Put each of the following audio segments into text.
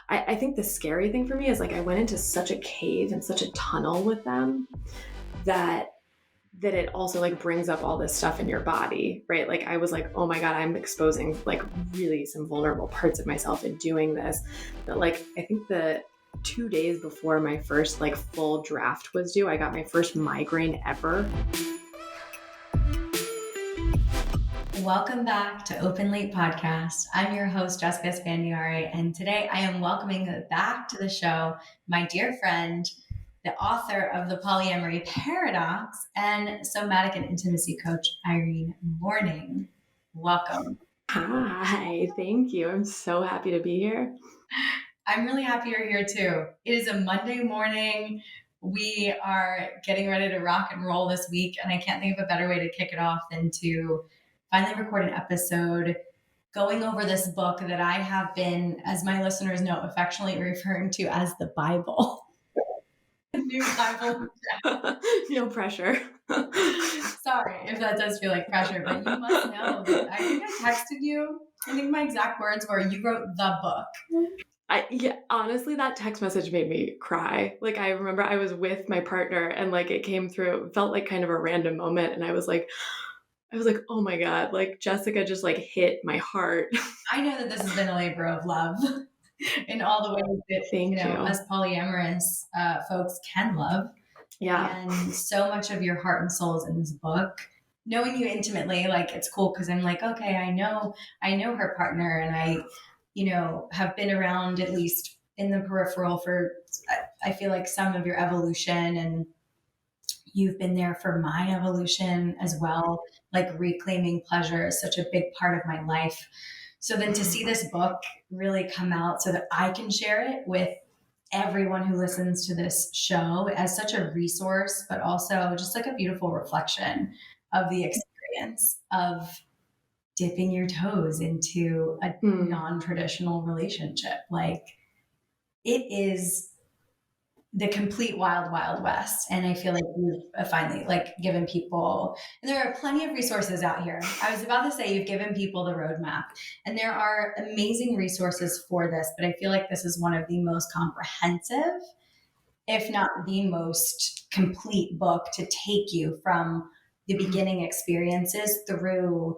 I think the scary thing for me is like I went into such a cave and such a tunnel with them that it also like brings up all this stuff in your body, right? Like I was like, oh my God, I'm exposing like really some vulnerable parts of myself in doing this. But like, I think the 2 days before my first like full draft was due, I got my first migraine ever. Welcome back to Open Late Podcast. I'm your host, Jess Esfandiary, and today I am welcoming back to the show my dear friend, the author of the Polyamory Paradox and somatic and intimacy coach, Irene Morning. Welcome. Hi, thank you. I'm so happy to be here. I'm really happy you're here too. It is a Monday morning. We are getting ready to rock and roll this week, and I can't think of a better way to kick it off than to finally record an episode going over this book that I have been, as my listeners know, affectionately referring to as the Bible. New Bible. No pressure. Sorry if that does feel like pressure, but you must know that I think I texted you. I think my exact words were, you wrote the book. Honestly, that text message made me cry. Like I remember I was with my partner and like it came through, it felt like kind of a random moment. And I was like, oh my God, like Jessica just like hit my heart. I know that this has been a labor of love in all the ways that, Thank you. Us polyamorous folks can love. Yeah. And so much of your heart and soul is in this book. Knowing you intimately, like it's cool because I'm like, okay, I know her partner, and I, have been around at least in the peripheral for, I feel like some of your evolution, and you've been there for my evolution as well. Like reclaiming pleasure is such a big part of my life. So then to see this book really come out so that I can share it with everyone who listens to this show as such a resource, but also just like a beautiful reflection of the experience of dipping your toes into a non-traditional relationship. Like it is the complete wild, wild west. And I feel like you've finally like given people, and there are plenty of resources out here. I was about to say you've given people the roadmap, and there are amazing resources for this, but I feel like this is one of the most comprehensive, if not the most complete book to take you from the beginning experiences through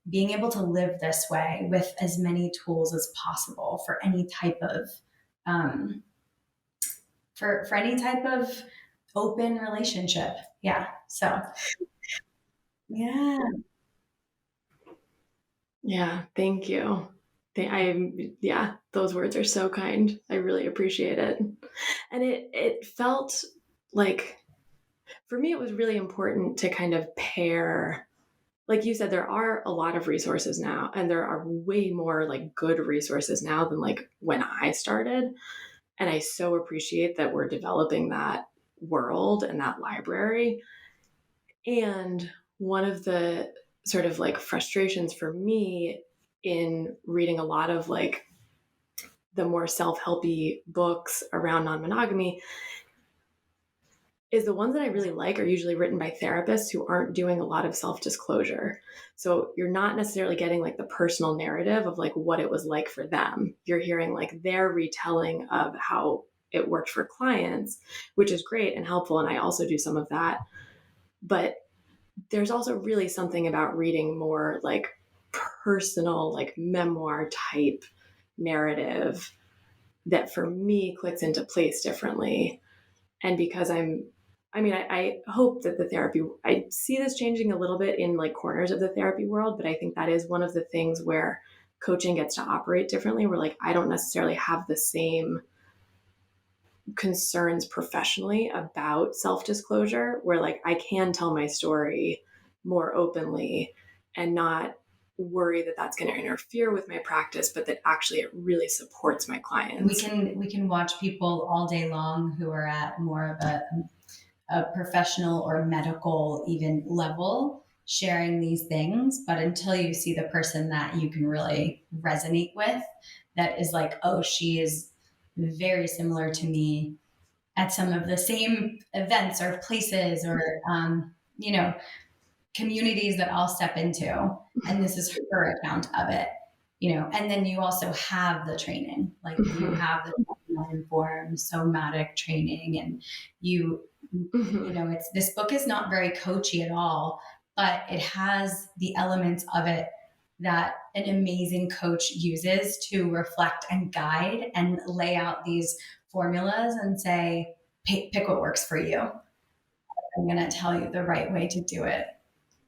being able to live this way with as many tools as possible for any type of, for any type of open relationship. Yeah. So, yeah. Yeah. Thank you. Those words are so kind. I really appreciate it. And it felt like, for me, it was really important to kind of pair, like you said, there are a lot of resources now, and there are way more like good resources now than like when I started. And I so appreciate that we're developing that world and that library. And one of the sort of like frustrations for me in reading a lot of like the more self-helpy books around non-monogamy is the ones that I really like are usually written by therapists who aren't doing a lot of self-disclosure. So you're not necessarily getting like the personal narrative of like what it was like for them. You're hearing like their retelling of how it worked for clients, which is great and helpful. And I also do some of that. But there's also really something about reading more like personal, like memoir type narrative that for me clicks into place differently. And because I hope that I see this changing a little bit in like corners of the therapy world, but I think that is one of the things where coaching gets to operate differently, where like I don't necessarily have the same concerns professionally about self-disclosure, where like I can tell my story more openly and not worry that that's going to interfere with my practice, but that actually it really supports my clients. We can watch people all day long who are at more of a professional or medical even level sharing these things, but until you see the person that you can really resonate with, that is like, oh, she is very similar to me at some of the same events or places or communities that I'll step into, and this is her account of it. and then you also have the training, like you have the informed somatic training, and this book is not very coachy at all, but it has the elements of it that an amazing coach uses to reflect and guide and lay out these formulas and say, pick what works for you. I'm going to tell you the right way to do it.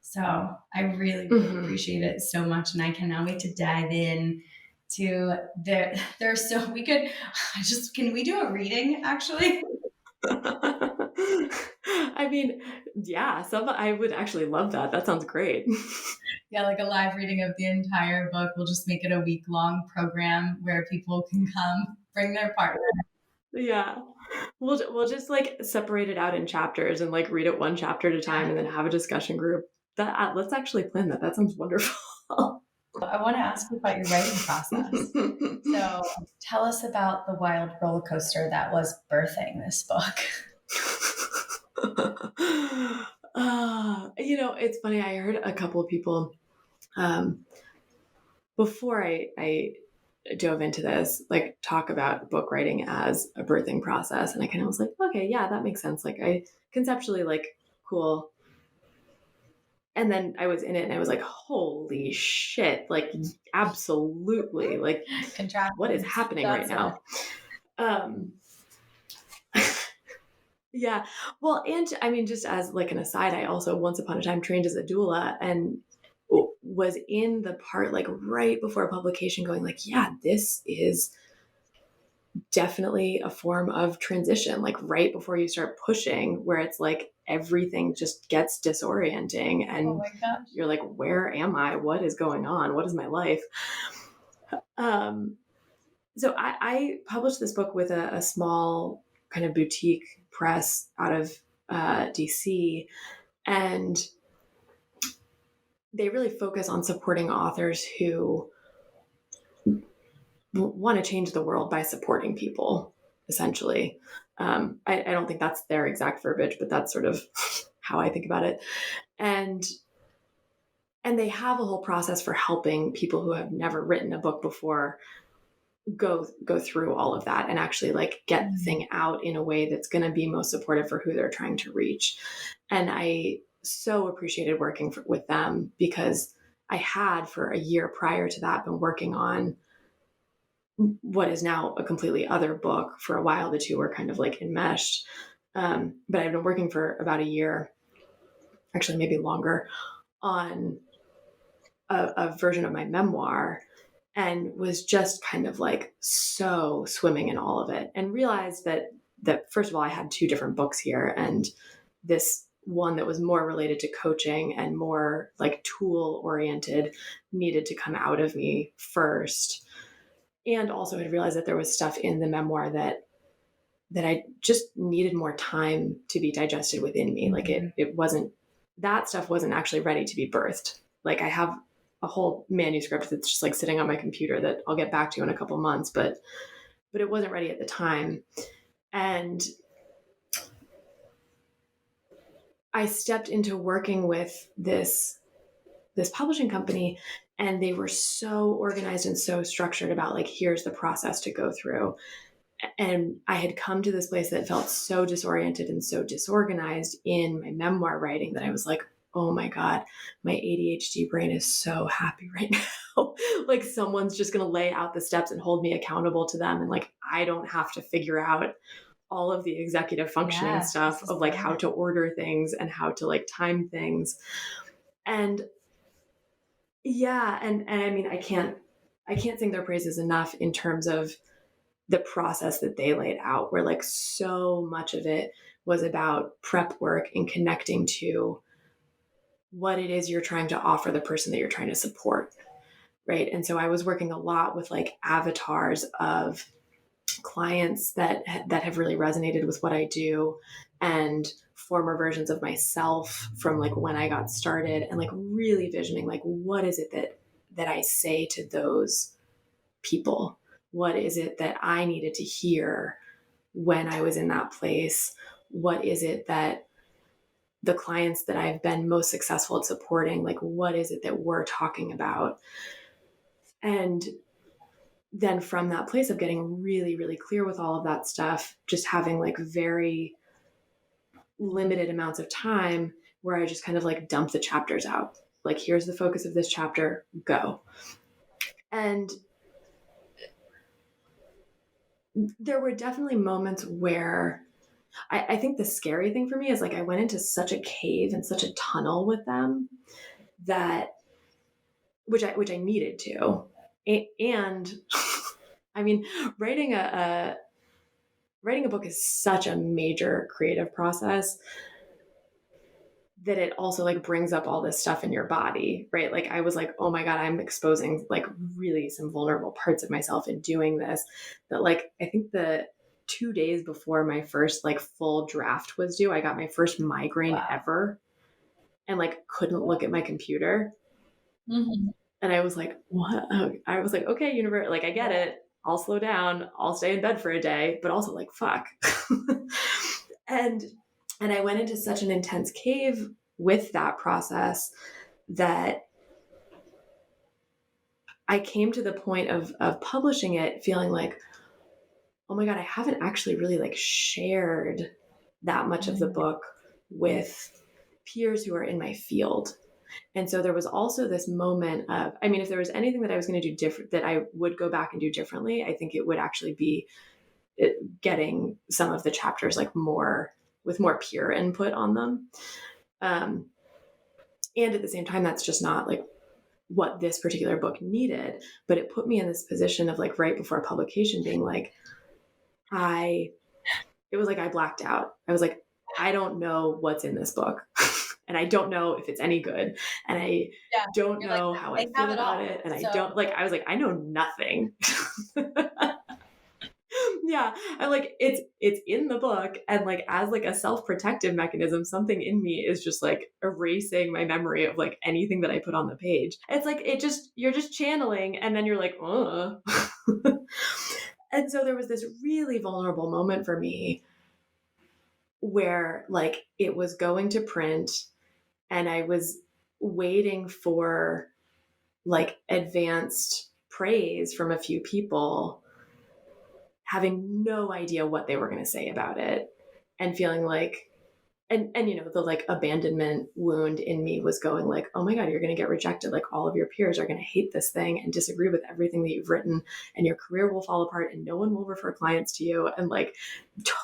So I really, really appreciate it so much. And I cannot wait to dive in to there's so we could can we do a reading actually? I mean, yeah, I would actually love that. That sounds great. Yeah, like a live reading of the entire book. We'll just make it a week-long program where people can come, bring their partner. Yeah. We'll just like separate it out in chapters and like read it one chapter at a time and then have a discussion group. Let's actually plan that. That sounds wonderful. I want to ask you about your writing process. So tell us about the wild roller coaster that was birthing this book. It's funny. I heard a couple of people before I dove into this, like talk about book writing as a birthing process. And I kind of was like, okay, yeah, that makes sense. Like I conceptually like, cool. And then I was in it and I was like, holy shit, like absolutely. Like what is happening right now? Yeah. Well, and I mean, just as like an aside, I also once upon a time trained as a doula and was in the part like right before publication going like, yeah, this is definitely a form of transition, like right before you start pushing where it's like everything just gets disorienting and you're like, where am I? What is going on? What is my life? So I published this book with a small kind of boutique press out of DC, and they really focus on supporting authors who want to change the world by supporting people, essentially. I don't think that's their exact verbiage, but that's sort of how I think about it. And they have a whole process for helping people who have never written a book before go through all of that and actually like get the thing out in a way that's going to be most supportive for who they're trying to reach. And I so appreciated working with them because I had for a year prior to that been working on what is now a completely other book. For a while, the two were kind of like enmeshed. But I've been working for about a year, actually maybe longer, on a version of my memoir, and was just kind of like so swimming in all of it, and realized that first of all, I had two different books here, and this one that was more related to coaching and more like tool oriented needed to come out of me first. And also had realized that there was stuff in the memoir that I just needed more time to be digested within me. Like it wasn't, that stuff wasn't actually ready to be birthed. Like I have a whole manuscript that's just like sitting on my computer that I'll get back to in a couple months, but it wasn't ready at the time. And I stepped into working with this publishing company, and they were so organized and so structured about like, here's the process to go through. And I had come to this place that felt so disoriented and so disorganized in my memoir writing that I was like, oh my God, my ADHD brain is so happy right now. Like someone's just going to lay out the steps and hold me accountable to them. And like, I don't have to figure out all of the executive functioning stuff of like how to order things and how to like time things. And yeah. And I mean, I can't sing their praises enough in terms of the process that they laid out, where like so much of it was about prep work and connecting to what it is you're trying to offer the person that you're trying to support. Right. And so I was working a lot with like avatars of clients that have really resonated with what I do, and former versions of myself from like when I got started, and like really visioning like, what is it that I say to those people? What is it that I needed to hear when I was in that place? What is it that the clients that I've been most successful at supporting, like, what is it that we're talking about? And then from that place of getting really, really clear with all of that stuff, just having like very limited amounts of time where I just kind of like dump the chapters out. Like, here's the focus of this chapter, go. And there were definitely moments where I think the scary thing for me is like I went into such a cave and such a tunnel with them that which I needed to. And I mean, writing a book is such a major creative process that it also like brings up all this stuff in your body, right? Like I was like, oh my God, I'm exposing like really some vulnerable parts of myself in doing this. That like, I think the 2 days before my first like full draft was due, I got my first migraine ever and like couldn't look at my computer. Mm-hmm. And I was like, what? I was like, okay, universe, like I get it. I'll slow down. I'll stay in bed for a day, but also like, fuck. And I went into such an intense cave with that process that I came to the point of publishing it feeling like, oh my God, I haven't actually really like shared that much of the book with peers who are in my field. And so there was also this moment of, I mean, if there was anything that I was going to do different, that I would go back and do differently, I think it would actually be getting some of the chapters like more with more peer input on them. And at the same time, that's just not like what this particular book needed, but it put me in this position of like right before publication being like, it was like I blacked out. I was like, I don't know what's in this book. And I don't know if it's any good. And I don't know how I feel about it. And I don't like, I was like, I know nothing. Yeah. I like, it's in the book. And like, as like a self-protective mechanism, something in me is just like erasing my memory of like anything that I put on the page. It's like, you're just channeling and then you're like, And so there was this really vulnerable moment for me where like it was going to print and I was waiting for like advanced praise from a few people, having no idea what they were going to say about it and feeling like, and you know, the like abandonment wound in me was going like, oh my God, you're going to get rejected. Like all of your peers are going to hate this thing and disagree with everything that you've written and your career will fall apart and no one will refer clients to you. And like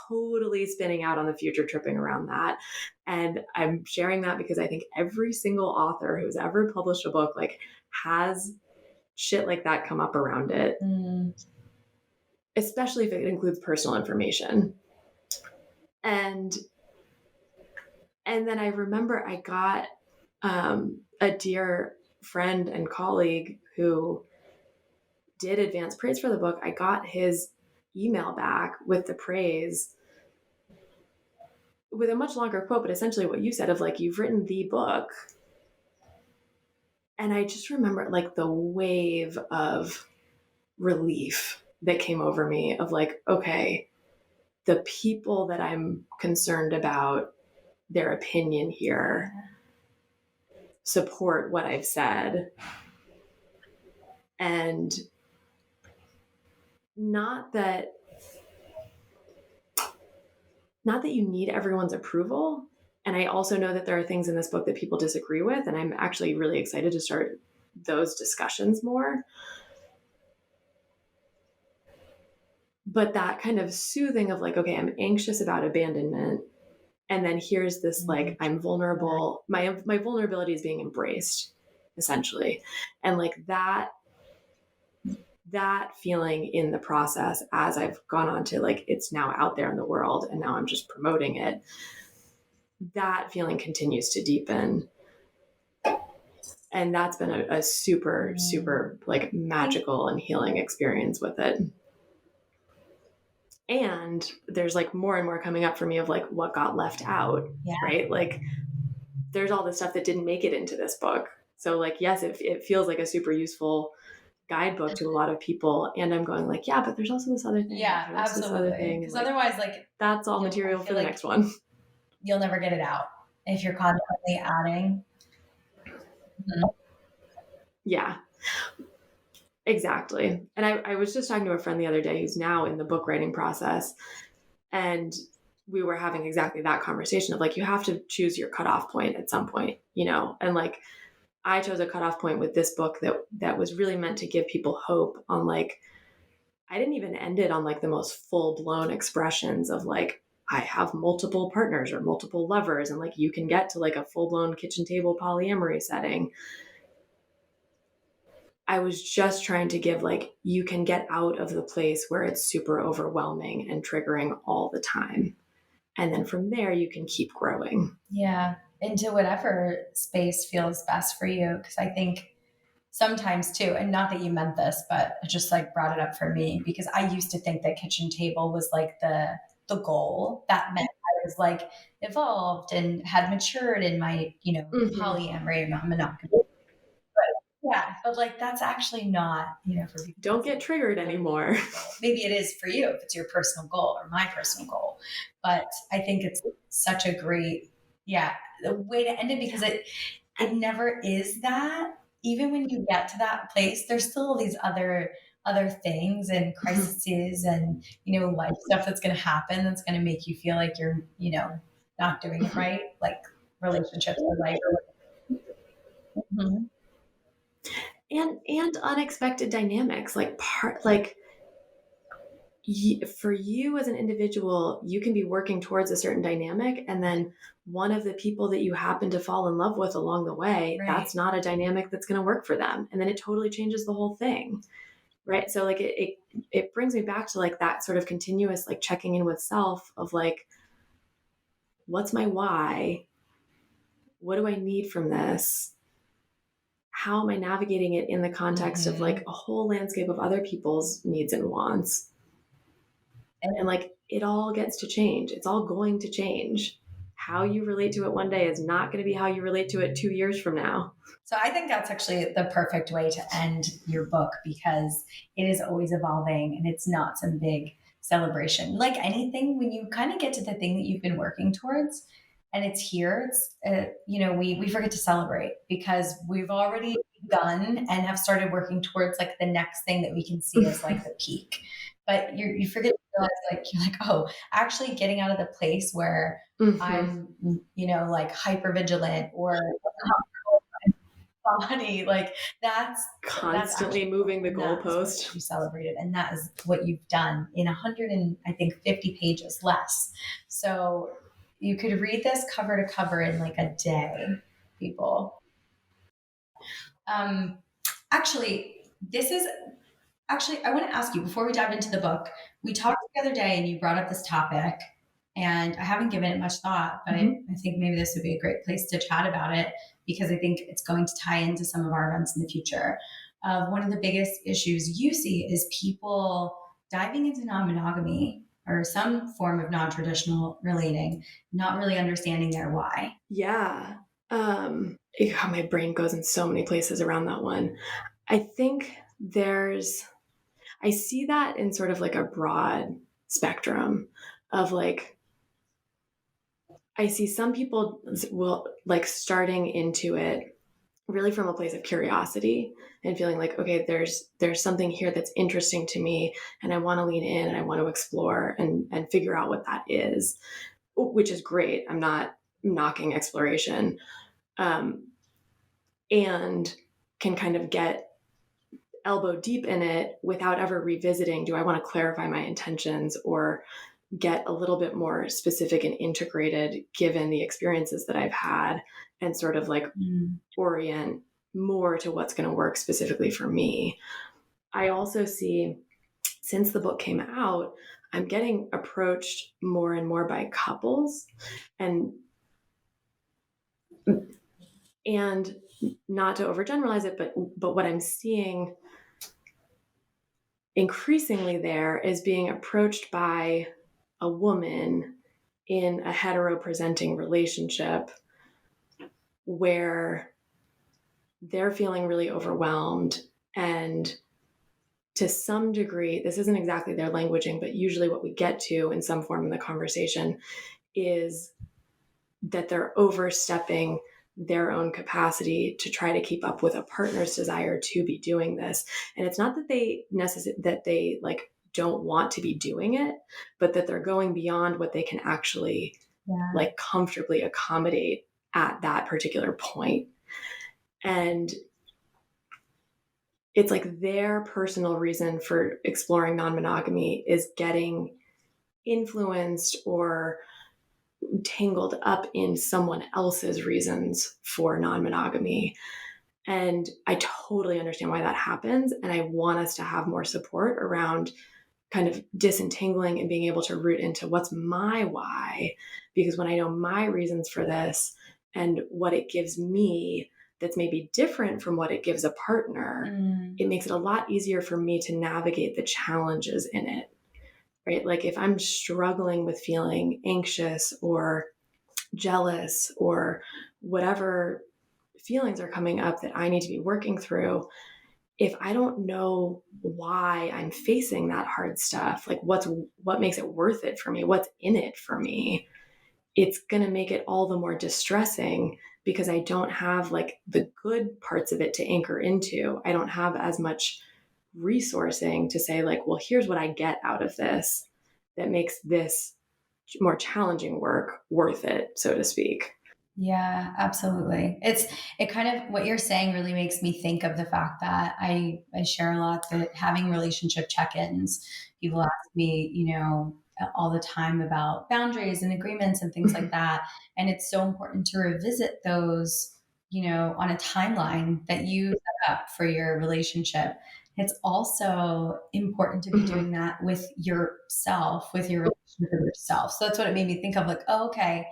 totally spinning out on the future, tripping around that. And I'm sharing that because I think every single author who's ever published a book like has shit like that come up around it, especially if it includes personal information. And then I remember I got a dear friend and colleague who did advance praise for the book. I got his email back with the praise with a much longer quote, but essentially what you said of like, you've written the book. And I just remember like the wave of relief that came over me of like, okay, the people that I'm concerned about, their opinion here, support what I've said. And not that you need everyone's approval. And I also know that there are things in this book that people disagree with. And I'm actually really excited to start those discussions more. But that kind of soothing of like, okay, I'm anxious about abandonment. And then here's this, like, I'm vulnerable. My vulnerability is being embraced, essentially. And like that feeling in the process as I've gone on to like, it's now out there in the world and now I'm just promoting it. That feeling continues to deepen. And that's been a super, super like magical and healing experience with it. And there's like more and more coming up for me of like what got left out, right? Like there's all this stuff that didn't make it into this book. So like, yes, it feels like a super useful guidebook to a lot of people. And I'm going like, yeah, but there's also this other thing. Yeah, absolutely. Because like, otherwise, like that's all material for the next one. You'll never get it out if you're constantly adding. Yeah. Exactly. And I was just talking to a friend the other day who's now in the book writing process, and we were having exactly that conversation of like, you have to choose your cutoff point at some point, and like, I chose a cutoff point with this book that was really meant to give people hope on like, I didn't even end it on like the most full blown expressions of like, I have multiple partners or multiple lovers, and like you can get to like a full blown kitchen table polyamory setting. I was just trying to give like, you can get out of the place where it's super overwhelming and triggering all the time. And then from there, you can keep growing. Yeah. Into whatever space feels best for you. Because I think sometimes too, and not that you meant this, but I just like brought it up for me because I used to think that kitchen table was like the goal. That meant I was like evolved and had matured in my, polyamory or non-monogamy. But yeah, but like that's actually not, for people. Don't get triggered anymore. Maybe it is for you if it's your personal goal or my personal goal. But I think it's such a great, way to end it because it never is that. Even when you get to that place, there's still these other things and crises and life stuff that's going to happen that's going to make you feel like you're not doing it right, like relationships or life. Mm-hmm. And unexpected dynamics, like for you as an individual, you can be working towards a certain dynamic, and then one of the people that you happen to fall in love with along the way, Right. that's not a dynamic that's going to work for them, and then it totally changes the whole thing, right? So like it brings me back to like that sort of continuous like checking in with self of like, what's my why? What do I need from this? How am I navigating it in the context of like a whole landscape of other people's needs and wants? And like, it all gets to change. It's all going to change. How you relate to it one day is not going to be how you relate to it 2 years from now. So I think that's actually the perfect way to end your book because it is always evolving and it's not some big celebration. Like anything, when you kind of get to the thing that you've been working towards and it's here, it's, we forget to celebrate because we've already begun and have started working towards like the next thing that we can see as like the peak. But you forget to realize like, you're like, oh, actually getting out of the place where I'm, like hyper vigilant or body, like that's constantly moving the goalpost. You celebrated, and that is what you've done in 100 and I think 50 pages less. So you could read this cover to cover in like a day, people. Actually, I want to ask you before we dive into the book. We talked the other day, and you brought up this topic. And I haven't given it much thought, but I think maybe this would be a great place to chat about it because I think it's going to tie into some of our events in the future. One of the biggest issues you see is people diving into non-monogamy or some form of non-traditional relating, not really understanding their why. Yeah. My brain goes in so many places around that one. I think I see that in sort of like a broad spectrum of like, I see some people will like starting into it really from a place of curiosity and feeling like, okay, there's something here that's interesting to me and I want to lean in and I want to explore and figure out what that is, which is great. I'm not knocking exploration, and can kind of get elbow deep in it without ever revisiting, do I want to clarify my intentions or get a little bit more specific and integrated given the experiences that I've had and sort of like orient more to what's going to work specifically for me. I also see, since the book came out, I'm getting approached more and more by couples and not to overgeneralize it, but what I'm seeing increasingly there is being approached by a woman in a hetero-presenting relationship where they're feeling really overwhelmed, and to some degree, this isn't exactly their languaging, but usually what we get to in some form in the conversation is that they're overstepping their own capacity to try to keep up with a partner's desire to be doing this. And it's not that they like don't want to be doing it, but that they're going beyond what they can actually like comfortably accommodate at that particular point. And it's like their personal reason for exploring non-monogamy is getting influenced or tangled up in someone else's reasons for non-monogamy. And I totally understand why that happens. And I want us to have more support around kind of disentangling and being able to root into what's my why. Because when I know my reasons for this and what it gives me that's maybe different from what it gives a partner, it makes it a lot easier for me to navigate the challenges in it. Right? Like if I'm struggling with feeling anxious or jealous or whatever feelings are coming up that I need to be working through, if I don't know why I'm facing that hard stuff, like what makes it worth it for me, what's in it for me, it's going to make it all the more distressing because I don't have like the good parts of it to anchor into. I don't have as much resourcing to say like, well, here's what I get out of this that makes this more challenging work worth it, so to speak. Yeah, absolutely. It kind of, what you're saying really makes me think of the fact that I share a lot that having relationship check-ins, people ask me, all the time about boundaries and agreements and things like that. And it's so important to revisit those, on a timeline that you set up for your relationship. It's also important to be doing that with yourself, with your relationship with yourself. So that's what it made me think of, like, oh, okay,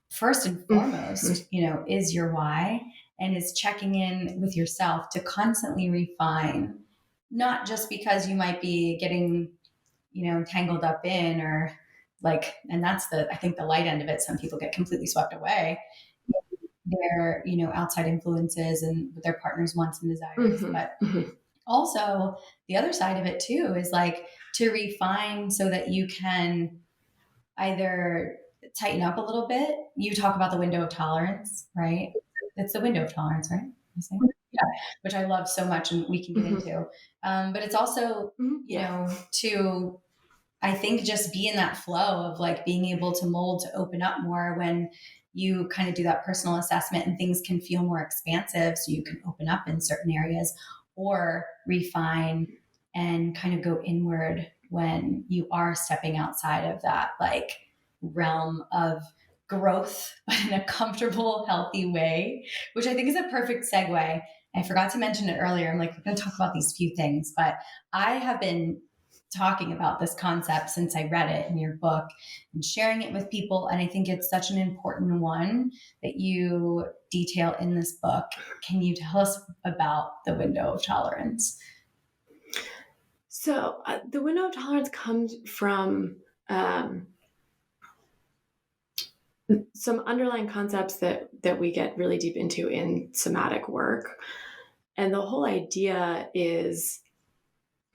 first and foremost, is your why, and is checking in with yourself to constantly refine, not just because you might be getting, tangled up in, or like, and that's I think the light end of it. Some people get completely swept away their, outside influences and with their partner's wants and desires. But also the other side of it too is like to refine so that you can either tighten up a little bit. You talk about the window of tolerance, right? It's the window of tolerance, right? Yeah, which I love so much, and we can get into. But it's also, to, I think, just be in that flow of like being able to mold, to open up more when you kind of do that personal assessment and things can feel more expansive. So you can open up in certain areas or refine and kind of go inward when you are stepping outside of that like realm of growth, but in a comfortable, healthy way, which I think is a perfect segue. I forgot to mention it earlier. I'm like, we're going to talk about these few things, but I have been talking about this concept since I read it in your book and sharing it with people. And I think it's such an important one that you detail in this book. Can you tell us about the window of tolerance? So the window of tolerance comes from some underlying concepts that we get really deep into in somatic work. And the whole idea is,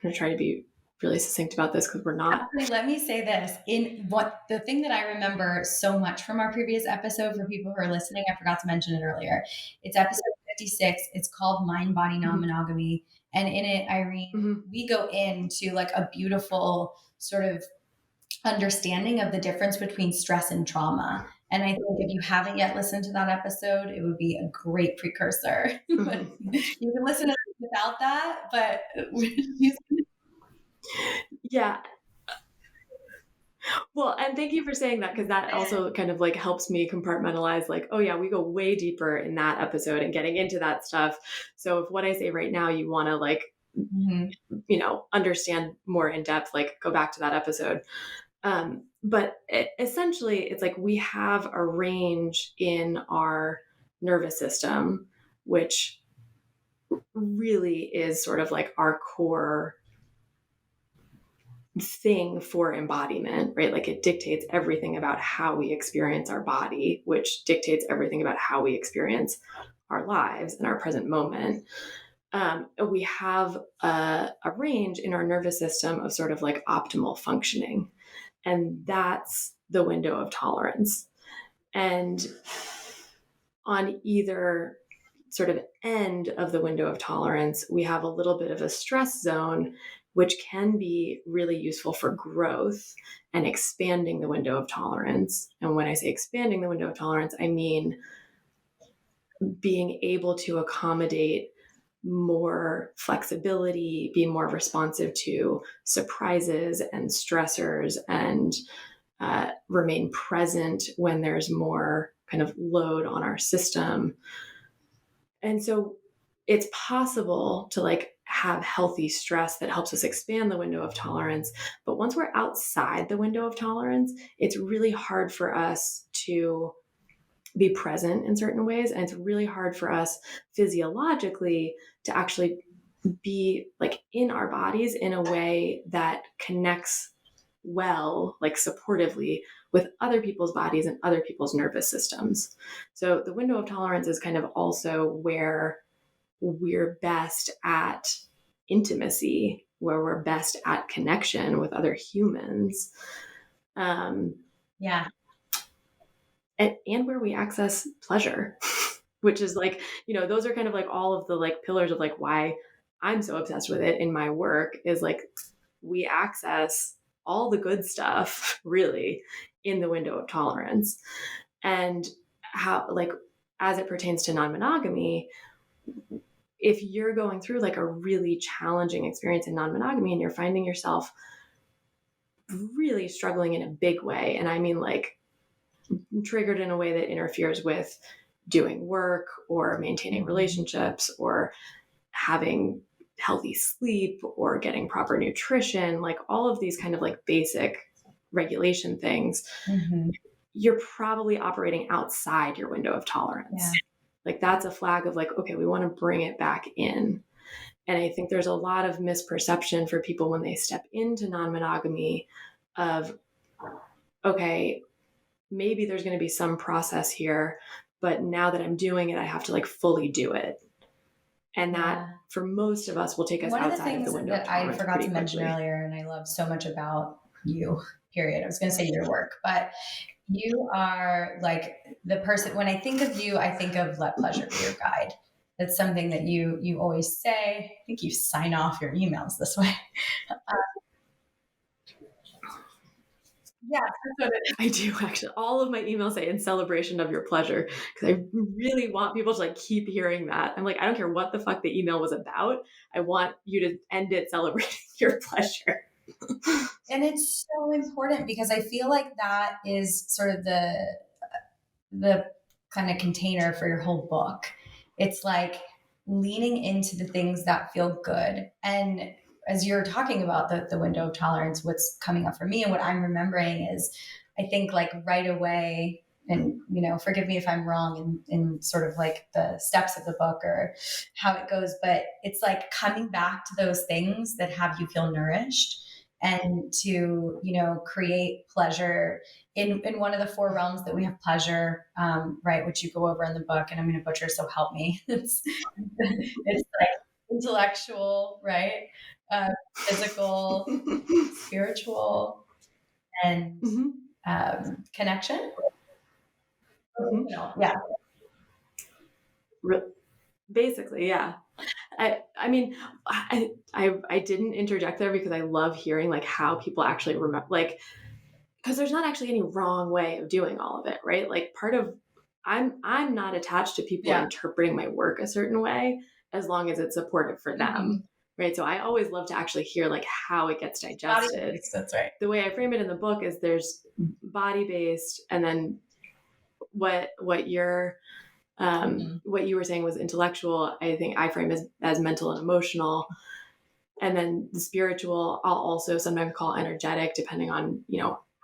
I'm going to try to be really succinct about this because we're not. Actually, let me say this. In what the thing that I remember so much from our previous episode, for people who are listening, I forgot to mention it earlier. It's episode 56. It's called Mind, Body, Non-monogamy. And in it, Irene, we go into like a beautiful sort of understanding of the difference between stress and trauma. And I think if you haven't yet listened to that episode, it would be a great precursor. You can listen to it without that, but yeah. Well, and thank you for saying that, because that also kind of like helps me compartmentalize like, oh yeah, we go way deeper in that episode and getting into that stuff. So if what I say right now, you want to like, understand more in depth, like go back to that episode. But essentially it's like we have a range in our nervous system, which really is sort of like our core thing for embodiment, right? Like it dictates everything about how we experience our body, which dictates everything about how we experience our lives and our present moment. We have a range in our nervous system of sort of like optimal functioning. And that's the window of tolerance. And on either sort of end of the window of tolerance, we have a little bit of a stress zone, which can be really useful for growth and expanding the window of tolerance. And when I say expanding the window of tolerance, I mean being able to accommodate more flexibility, be more responsive to surprises and stressors, and remain present when there's more kind of load on our system. And so it's possible to like have healthy stress that helps us expand the window of tolerance. But once we're outside the window of tolerance, it's really hard for us to be present in certain ways. And it's really hard for us physiologically to actually be like in our bodies in a way that connects well, like supportively, with other people's bodies and other people's nervous systems. So the window of tolerance is kind of also where we're best at intimacy, where we're best at connection with other humans. Yeah. And where we access pleasure, which is like, those are kind of like all of the like pillars of like why I'm so obsessed with it in my work, is like we access all the good stuff really in the window of tolerance. And how, like, as it pertains to non-monogamy, if you're going through like a really challenging experience in non-monogamy and you're finding yourself really struggling in a big way, and I mean like triggered in a way that interferes with doing work or maintaining relationships or having healthy sleep or getting proper nutrition, like all of these kind of like basic regulation things, you're probably operating outside your window of tolerance. Yeah. Like that's a flag of like, okay, we want to bring it back in. And I think there's a lot of misperception for people when they step into non-monogamy of, okay, maybe there's going to be some process here, but now that I'm doing it, I have to like fully do it. And that for most of us will take us outside of the window of tolerance. One of the things that I forgot to mention earlier, and I love so much about you, period. I was going to say your work, but you are like the person, when I think of you, I think of let pleasure be your guide. That's something that you always say. I think you sign off your emails this way. Yeah, that's what it is. I do actually. All of my emails say in celebration of your pleasure, because I really want people to like keep hearing that. I'm like, I don't care what the fuck the email was about. I want you to end it celebrating your pleasure. And it's so important because I feel like that is sort of the kind of container for your whole book. It's like leaning into the things that feel good. And as you're talking about the window of tolerance, what's coming up for me and what I'm remembering is, I think like right away, and forgive me if I'm wrong in sort of like the steps of the book or how it goes, but it's like coming back to those things that have you feel nourished and to, create pleasure in one of the four realms that we have pleasure, right, which you go over in the book, and I'm going to butcher, so help me. It's like intellectual, right? Physical, spiritual, and connection. Yeah. Basically, yeah. I mean, I didn't interject there because I love hearing like how people actually remember, like, because there's not actually any wrong way of doing all of it, right? Like part of, I'm not attached to people interpreting my work a certain way as long as it's supportive for them. Right. So I always love to actually hear like how it gets digested. That's right. The way I frame it in the book is there's body-based, and then what you're what you were saying was intellectual. I think I frame as mental and emotional. And then the spiritual, I'll also sometimes call energetic, depending on,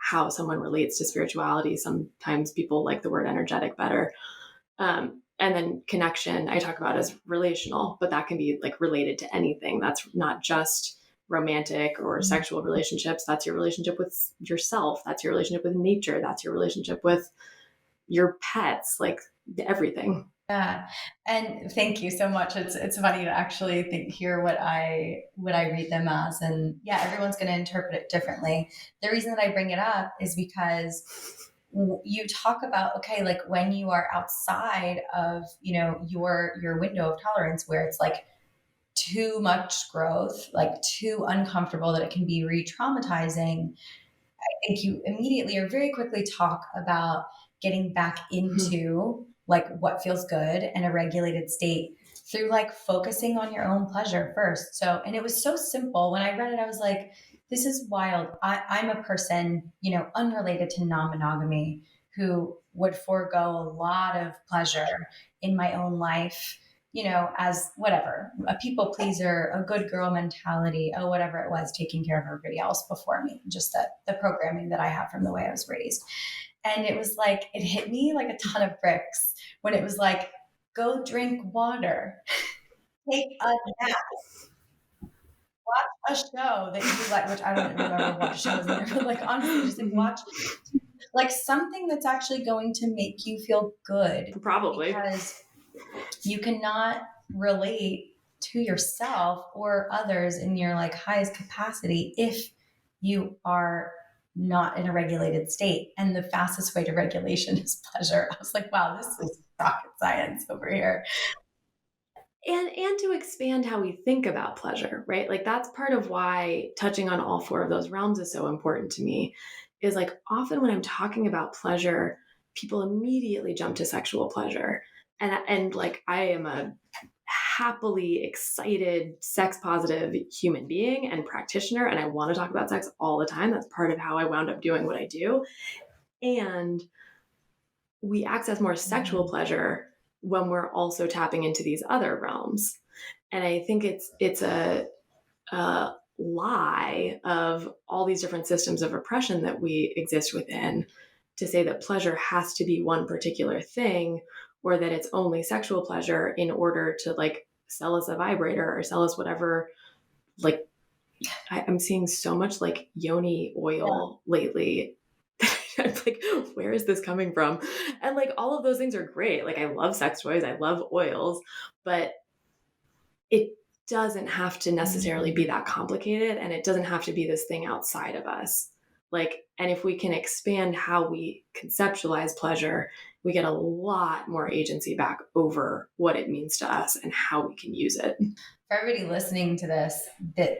how someone relates to spirituality. Sometimes people like the word energetic better. And then connection, I talk about as relational, but that can be like related to anything. That's not just romantic or sexual relationships. That's your relationship with yourself. That's your relationship with nature. That's your relationship with your pets, like everything. Yeah. And thank you so much. It's funny to actually hear what I read them as. And yeah, everyone's going to interpret it differently. The reason that I bring it up is because you talk about, okay, like when you are outside of, your window of tolerance, where it's like too much growth, like too uncomfortable that it can be re-traumatizing, I think you immediately or very quickly talk about getting back into like what feels good and a regulated state through like focusing on your own pleasure first. So, and it was so simple. When I read it, I was like, this is wild. I'm a person, unrelated to non-monogamy, who would forego a lot of pleasure in my own life, as whatever, a people pleaser, a good girl mentality, oh, whatever it was, taking care of everybody else before me, just the programming that I have from the way I was raised. And it was like, it hit me like a ton of bricks when it was like, go drink water, take a nap, watch a show that you like, which I don't remember what show was in there, but like honestly, just like watch like something that's actually going to make you feel good. Probably. Because you cannot relate to yourself or others in your like highest capacity if you are not in a regulated state. And the fastest way to regulation is pleasure. I was like, wow, this is rocket science over here. And to expand how we think about pleasure, right? Like that's part of why touching on all four of those realms is so important to me, is like often when I'm talking about pleasure, people immediately jump to sexual pleasure. And like I am a happily excited, sex positive human being and practitioner, and I want to talk about sex all the time. That's part of how I wound up doing what I do. And we access more sexual pleasure when we're also tapping into these other realms. And I think it's a lie of all these different systems of oppression that we exist within to say that pleasure has to be one particular thing, or that it's only sexual pleasure in order to like sell us a vibrator or sell us whatever. Like I'm seeing so much like yoni oil lately. I'm like, where is this coming from? And like all of those things are great. Like I love sex toys, I love oils, but it doesn't have to necessarily be that complicated, and it doesn't have to be this thing outside of us. Like, and if we can expand how we conceptualize pleasure, we get a lot more agency back over what it means to us and how we can use it. For everybody listening to this, that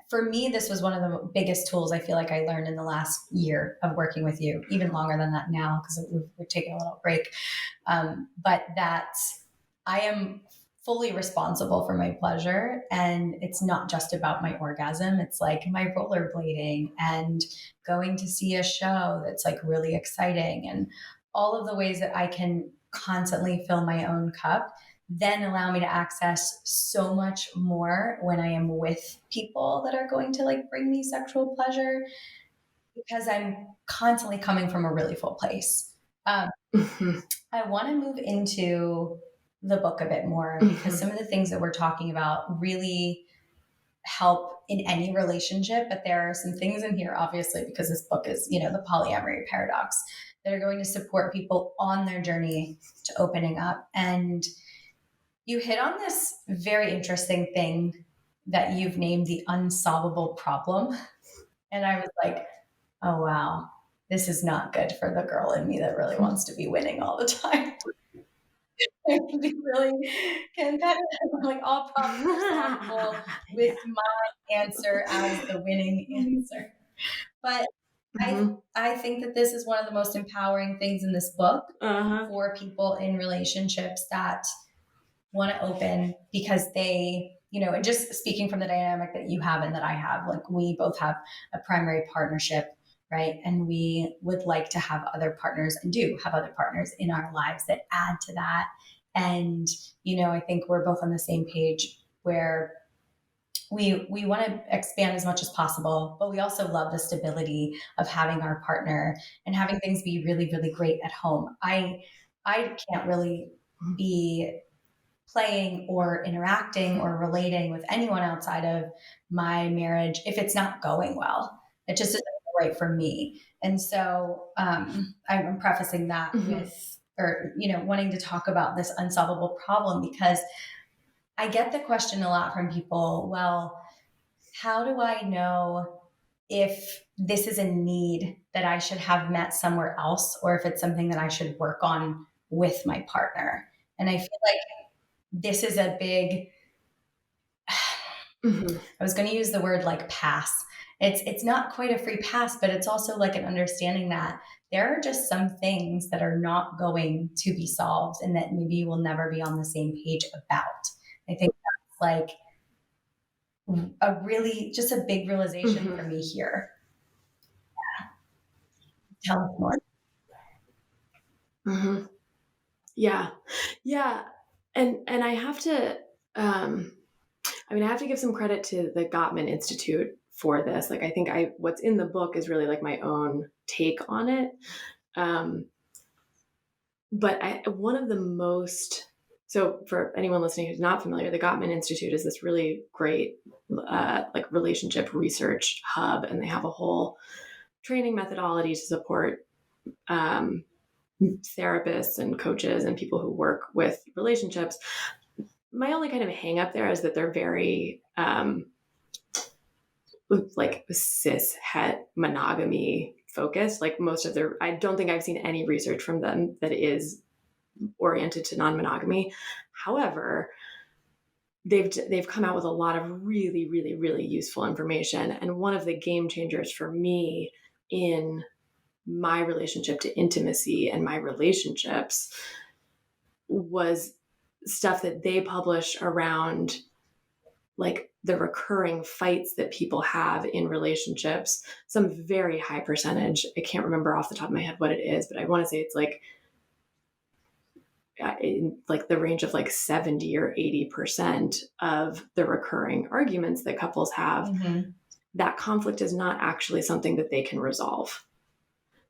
for me, this was one of the biggest tools I feel like I learned in the last year of working with you, even longer than that now, because we've taken a little break. But that I am fully responsible for my pleasure. And it's not just about my orgasm. It's like my rollerblading and going to see a show that's like really exciting, and all of the ways that I can constantly fill my own cup then allow me to access so much more when I am with people that are going to like bring me sexual pleasure, because I'm constantly coming from a really full place. I want to move into the book a bit more, because some of the things that we're talking about really help in any relationship, but there are some things in here, obviously, because this book is, the Polyamory Paradox, that are going to support people on their journey to opening up. And you hit on this very interesting thing that you've named the unsolvable problem. And I was like, oh, wow, this is not good for the girl in me that really wants to be winning all the time. Be really competitive. Like all problems are solvable with my answer as the winning answer. But I think that this is one of the most empowering things in this book for people in relationships that want to open, because they, and just speaking from the dynamic that you have and that I have, like we both have a primary partnership, right? And we would like to have other partners, and do have other partners in our lives that add to that. And, I think we're both on the same page where we want to expand as much as possible, but we also love the stability of having our partner and having things be really, really great at home. I can't really be playing or interacting or relating with anyone outside of my marriage if it's not going well. It just isn't right for me. And so I'm prefacing that with, or, wanting to talk about this unsolvable problem, because I get the question a lot from people, well, how do I know if this is a need that I should have met somewhere else, or if it's something that I should work on with my partner. And I feel like this is a big, I was going to use the word like pass. It's not quite a free pass, but it's also like an understanding that there are just some things that are not going to be solved and that maybe you will never be on the same page about. I think that's like a really, just a big realization for me here. Yeah. Tell us more. Yeah. And I have to, I have to give some credit to the Gottman Institute for this. Like, I think what's in the book is really like my own take on it. But one of the most, so for anyone listening who's not familiar, the Gottman Institute is this really great like relationship research hub, and they have a whole training methodology to support therapists and coaches and people who work with relationships. My only kind of hang up there is that they're very like cis het monogamy focused. Like most of their, I don't think I've seen any research from them that is oriented to non-monogamy. However, they've come out with a lot of really, really, really useful information. And one of the game changers for me in my relationship to intimacy and my relationships was stuff that they published around like the recurring fights that people have in relationships, some very high percentage. I can't remember off the top of my head what it is, but I want to say it's like in like the range of like 70 or 80% of the recurring arguments that couples have, that conflict is not actually something that they can resolve.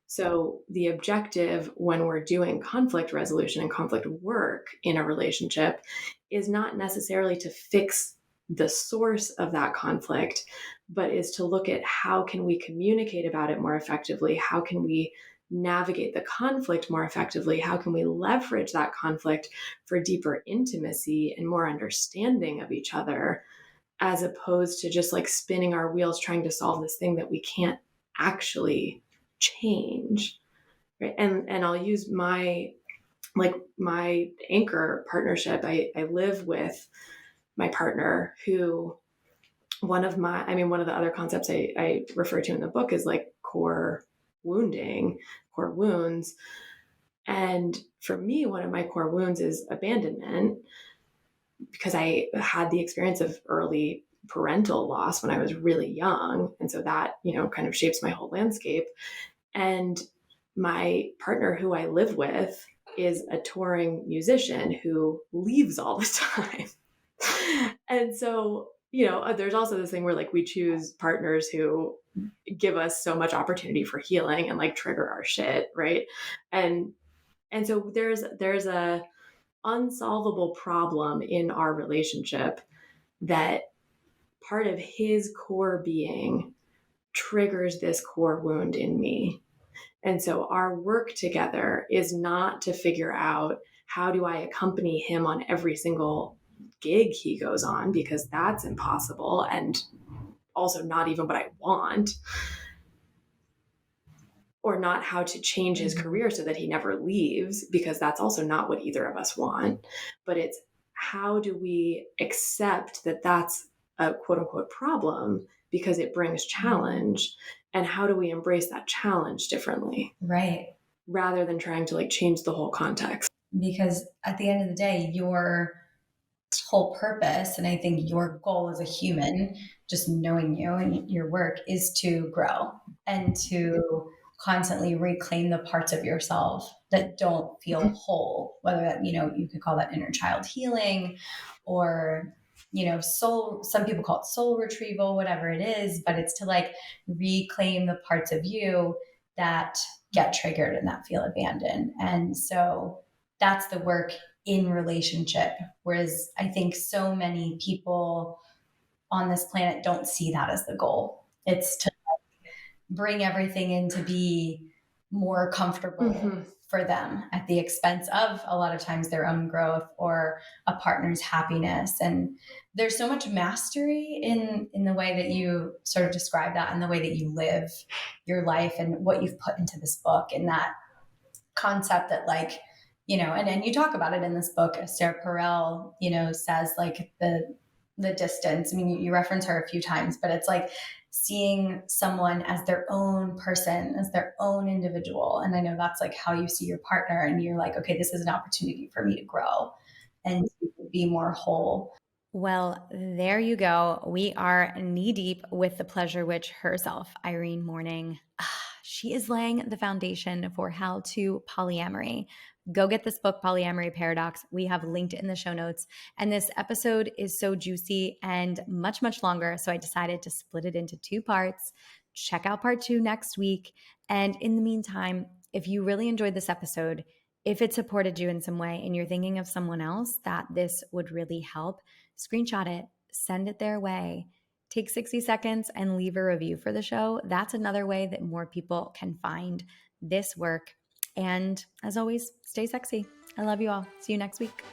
So the objective when we're doing conflict resolution and conflict work in a relationship is not necessarily to fix the source of that conflict, but is to look at how can we communicate about it more effectively? How can we navigate the conflict more effectively? How can we leverage that conflict for deeper intimacy and more understanding of each other, as opposed to just like spinning our wheels trying to solve this thing that we can't actually change, right? And I'll use my anchor partnership. I live with my partner who one of the other concepts I refer to in the book is like core wounds. And for me, one of my core wounds is abandonment, because I had the experience of early parental loss when I was really young. And so that, kind of shapes my whole landscape. And my partner who I live with is a touring musician who leaves all the time. And so, there's also this thing where like we choose partners who give us so much opportunity for healing and like trigger our shit, right? And so there's a unsolvable problem in our relationship that part of his core being triggers this core wound in me. And so our work together is not to figure out how do I accompany him on every single gig he goes on, because that's impossible and also not even what I want, or not how to change his career so that he never leaves, because that's also not what either of us want. But it's how do we accept that that's a quote unquote problem because it brings challenge, and how do we embrace that challenge differently? Right. Rather than trying to like change the whole context. Because at the end of the day, your whole purpose, and I think your goal as a human, just knowing you and your work, is to grow and to constantly reclaim the parts of yourself that don't feel whole, whether that, you could call that inner child healing, or soul, some people call it soul retrieval, whatever it is, but it's to like reclaim the parts of you that get triggered and that feel abandoned. And so that's the work in relationship. Whereas I think so many people on this planet don't see that as the goal. It's to bring everything in to be more comfortable for them at the expense of a lot of times their own growth or a partner's happiness. And there's so much mastery in the way that you sort of describe that and the way that you live your life and what you've put into this book, and that concept that like, and you talk about it in this book. Esther Perel, says like the distance. I mean, you reference her a few times, but it's like seeing someone as their own person, as their own individual. And I know that's like how you see your partner, and you're like, okay, this is an opportunity for me to grow and to be more whole. Well, there you go. We are knee deep with the pleasure witch herself, Irene Morning. She is laying the foundation for how to polyamory. Go get this book, Polyamory Paradox. We have linked it in the show notes. And this episode is so juicy and much, much longer. So I decided to split it into 2 parts. Check out part 2 next week. And in the meantime, if you really enjoyed this episode, if it supported you in some way and you're thinking of someone else that this would really help, screenshot it, send it their way. Take 60 seconds and leave a review for the show. That's another way that more people can find this work. And as always, stay sexy. I love you all. See you next week.